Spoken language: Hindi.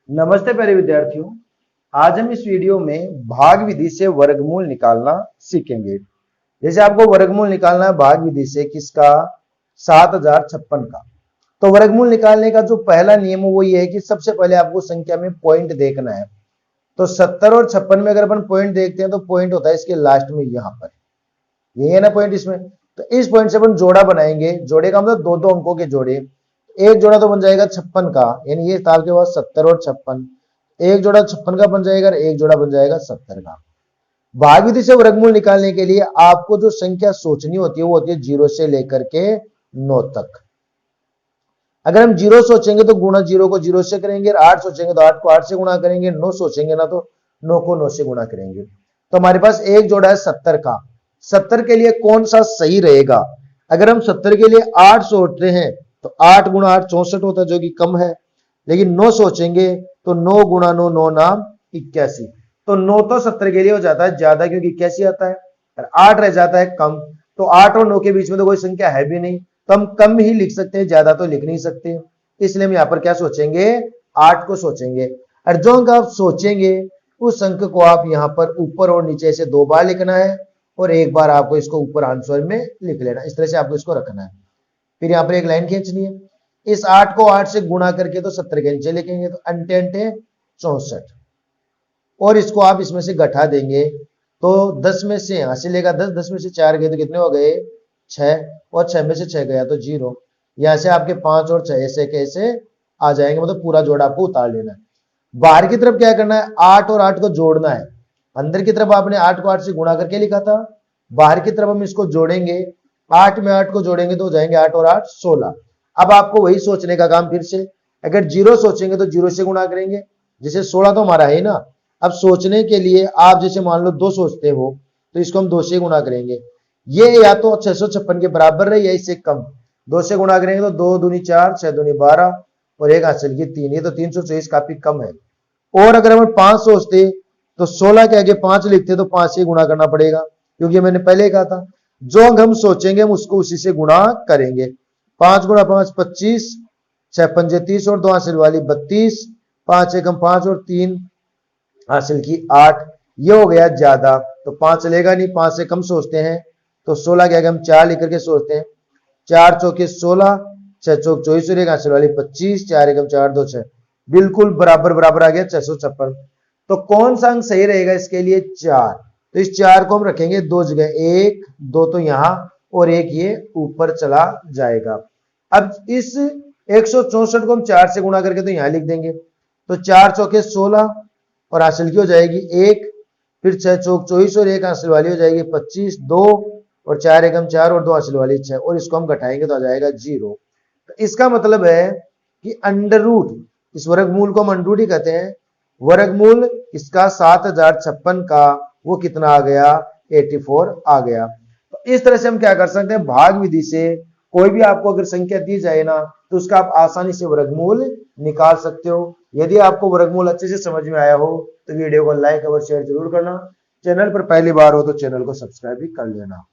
नमस्ते प्यारे विद्यार्थियों। आज हम इस वीडियो में भाग विधि से वर्गमूल निकालना सीखेंगे। जैसे आपको वर्गमूल निकालना है भाग विधि से किसका, 7056 का। तो वर्गमूल निकालने का जो पहला नियम है वो ये है कि सबसे पहले आपको संख्या में पॉइंट देखना है। तो 70 और 56 में अगर अपन पॉइंट देखते हैं तो पॉइंट होता है इसके लास्ट में, यहां पर यही है ना पॉइंट इसमें। तो इस पॉइंट से अपन जोड़ा बनाएंगे। जोड़े का मतलब दो दो अंकों के जोड़े। एक जोड़ा तो बन जाएगा 56 का, यानी ये ताल के बाद 70 और 56। एक जोड़ा 56 का बन जाएगा और एक जोड़ा बन जाएगा 70 का। भाग विधि से वर्गमूल निकालने के लिए आपको जो संख्या सोचनी होती है वो होती है 0 से लेकर के 9 तक। अगर हम 0 सोचेंगे तो गुणा 0 को 0 से करेंगे, 8 सोचेंगे तो 8 को 8 से गुणा करेंगे, 9 सोचेंगे ना तो 9 को 9 से गुणा करेंगे। तो हमारे पास एक जोड़ा है 70 का। 70 के लिए कौन सा सही रहेगा? अगर हम 70 के लिए 8 सोचते हैं तो 8 गुणा 8 64 होता है, जो कि कम है। लेकिन 9 सोचेंगे तो 9 गुणा 9 9 नाम 81। तो 9 तो 70 के लिए हो जाता है ज्यादा, क्योंकि 81 आता है, और 8 रह जाता है कम। तो 8 और 9 के बीच में तो कोई संख्या है भी नहीं, तो हम कम ही लिख सकते हैं, ज्यादा तो लिख नहीं सकते। इसलिए हम यहां पर क्या सोचेंगे, 8 को सोचेंगे। और जो अंक आप सोचेंगे उस अंक को आप यहां पर ऊपर और नीचे से 2 बार लिखना है, और एक बार आपको इसको ऊपर आंसर में लिख लेना। इस तरह से आपको इसको रखना है। फिर यहां पर एक लाइन खींचनी है। इस 8 को 8 से गुणा करके तो 70 के नीचे लिखेंगे, तो अंटे अंटे 64। और इसको आप इसमें से घटा देंगे तो 10 में से यहां से लेगा 10, 10 में से 4 गए तो कितने हो गए, 6, और 6 में से 6 गया तो 0। यहां से आपके 5 और 6 ऐसे कैसे आ जाएंगे, मतलब पूरा जोड़ आपको उतार लेना है। बाहर की तरफ क्या करना है, 8 और 8 को जोड़ना है। अंदर की तरफ आपने 8 को 8 से गुणा करके लिखा था, बाहर की तरफ हम इसको जोड़ेंगे। 8 में 8 को जोड़ेंगे तो हो जाएंगे 8 और 8 16। अब आपको वही सोचने का काम फिर से। अगर 0 सोचेंगे तो 0 से गुणा करेंगे, जैसे 16 तो हमारा है ना। अब सोचने के लिए आप जैसे मान लो 2 सोचते हो तो इसको हम 2 से गुणा करेंगे। ये या तो 656 के बराबर रहे या इससे कम। 2 से गुणा करेंगे तो 2 दूनी 4, 6 दूनी 12, और एक हासिल की 3, ये तो 324 काफी कम है। और अगर हम 5 सोचते तो 16 के आगे 5 लिखते तो 5 से गुणा करना पड़ेगा, क्योंकि मैंने पहले कहा था जो अंक हम सोचेंगे हम उसको उसी से गुणा करेंगे। 5 गुणा 5 25, 6 पंजे 30 और 2 हासिल वाली 32, 5 एकम 5 और 3 हासिल की 8। ये हो गया ज्यादा, तो 5 चलेगा नहीं, 5 से कम सोचते हैं। तो 16 के आगे हम 4 लेकर के सोचते हैं। 4 चौके 16, 6 चौक 24 और एक हासिल वाली 25, 4 एकम 4 2 6, बिल्कुल बराबर बराबर आ गया 656। तो कौन सा अंक सही रहेगा इसके लिए, 4। तो इस 4 को हम रखेंगे 2 जगह, 1 2 तो यहां और 1 ये ऊपर चला जाएगा। अब इस 164 को हम 4 से गुणा करके तो यहां लिख देंगे। तो 4 चौके 16 और हासिल की हो जाएगी 1, फिर 6 चौक 24 और एक हासिल वाली हो जाएगी 25, 2 और 4 एकम 4 और 2 हासिल वाली 6, और इसको हम घटाएंगे तो आ जाएगा 0। तो इसका मतलब है कि अंडर रूट, इस वर्गमूल को हम अंडर रूट ही कहते हैं। वर्गमूल इसका 7056 का वो कितना आ गया, 84 आ गया। तो इस तरह से हम क्या कर सकते हैं, भाग विधि से कोई भी आपको अगर संख्या दी जाए ना तो उसका आप आसानी से वर्गमूल निकाल सकते हो। यदि आपको वर्गमूल अच्छे से समझ में आया हो तो वीडियो को लाइक और शेयर जरूर करना। चैनल पर पहली बार हो तो चैनल को सब्सक्राइब भी कर लेना।